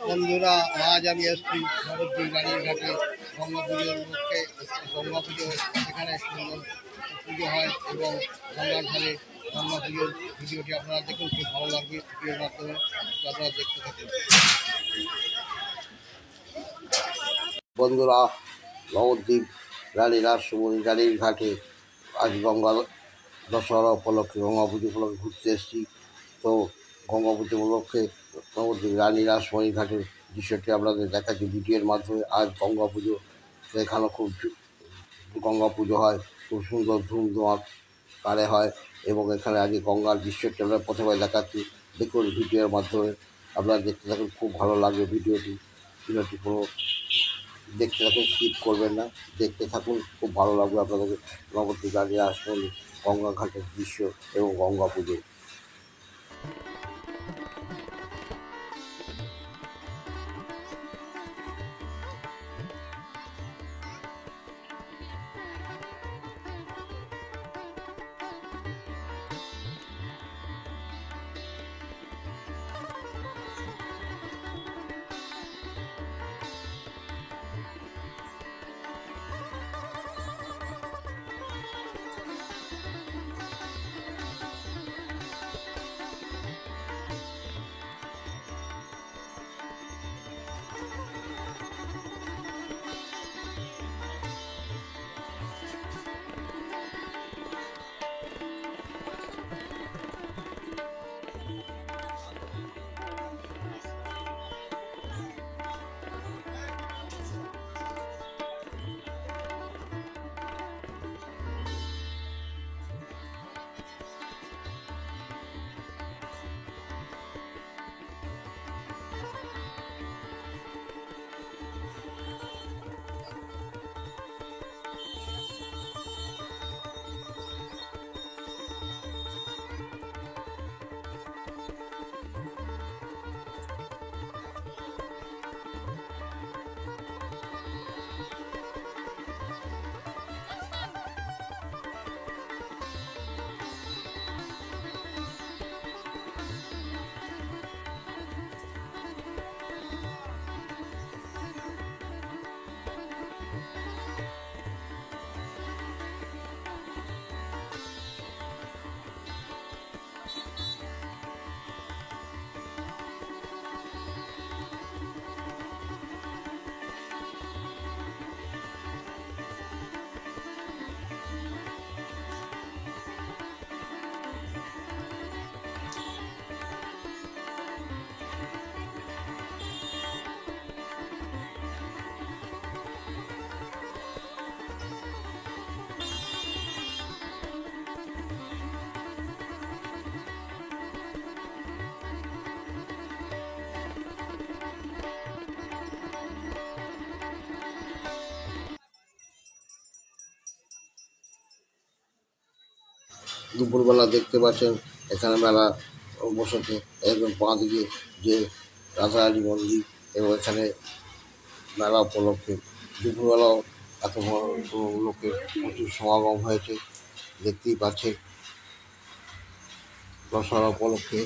বন্ধুরা, আজ আমি এসেছি নবদ্বীপ রানীর ঘাটে গঙ্গা পুজোর মুখে। গঙ্গা পুজো এখানে সুন্দর পুজো হয় এবং গঙ্গার ধারে গঙ্গা পুজোর ভিডিওটি আপনারা দেখুন, খুব ভালো লাগবে ভিডিওর মাধ্যমে, আপনারা দেখতে থাকুন। বন্ধুরা, নবদ্বীপ রানী রাসমণি রানীর ঘাটে আজ গঙ্গা দশহরা উপলক্ষে, গঙ্গা পুজো উপলক্ষে ঘুরতে এসেছি। তো গঙ্গা পুজো উপলক্ষে নবদ্বীপ রানী রাসমণি ঘাটের দৃশ্যটি আপনাদের দেখাচ্ছি ভিডিওর মাধ্যমে। আজ গঙ্গা পুজো, এখানে খুব গঙ্গা পুজো হয়, খুব সুন্দর ধুমধাম কারে হয় এবং এখানে আগে গঙ্গার দৃশ্যটি আমরা প্রথমে দেখাচ্ছি। দেখুন ভিডিওর মাধ্যমে, আপনারা দেখতে থাকুন, খুব ভালো লাগবে ভিডিওটি পুরো দেখতে থাকুন, স্কিপ করবেন না, দেখতে থাকুন, খুব ভালো লাগবে আপনাদের। নবদ্বীপ রানী রাসমণি গঙ্গা ঘাটের দৃশ্য এবং গঙ্গা পুজো। দুপুরবেলা দেখতে পাচ্ছেন এখানে মেলা বসেছে, একদম বাঁ দিকে যে রাধারানী মন্দির এবং এখানে মেলা উপলক্ষে দুপুরবেলাও এত লোকের প্রচুর সমাগম হয়েছে, দেখতেই পাচ্ছেন দশহরা উপলক্ষে।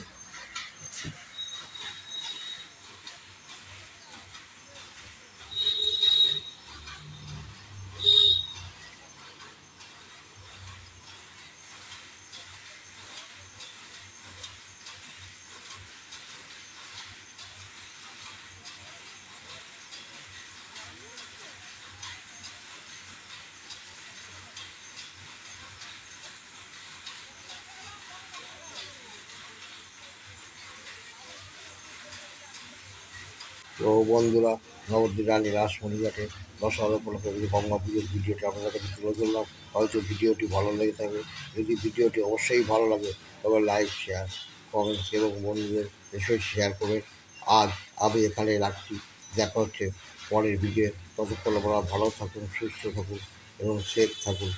তো বন্ধুরা, নবদ্বীপ রানী রাসমণি ঘাটে দশহরা উপলক্ষে গঙ্গা পুজোর ভিডিওটি আপনাদের কাছে তুলে ধরলাম। হয়তো ভিডিওটি ভালো লেগে থাকবে, যদি ভিডিওটি অবশ্যই ভালো লাগে তবে লাইক, শেয়ার, কমেন্টস এবং বন্ধুদের নিশ্চয়ই শেয়ার করবেন। আজ আমি এখানে রাখছি, দেখা হচ্ছে পরের ভিডিও। ততক্ষণ আপনারা ভালো থাকুন, সুস্থ থাকুন এবং সেফ থাকুন।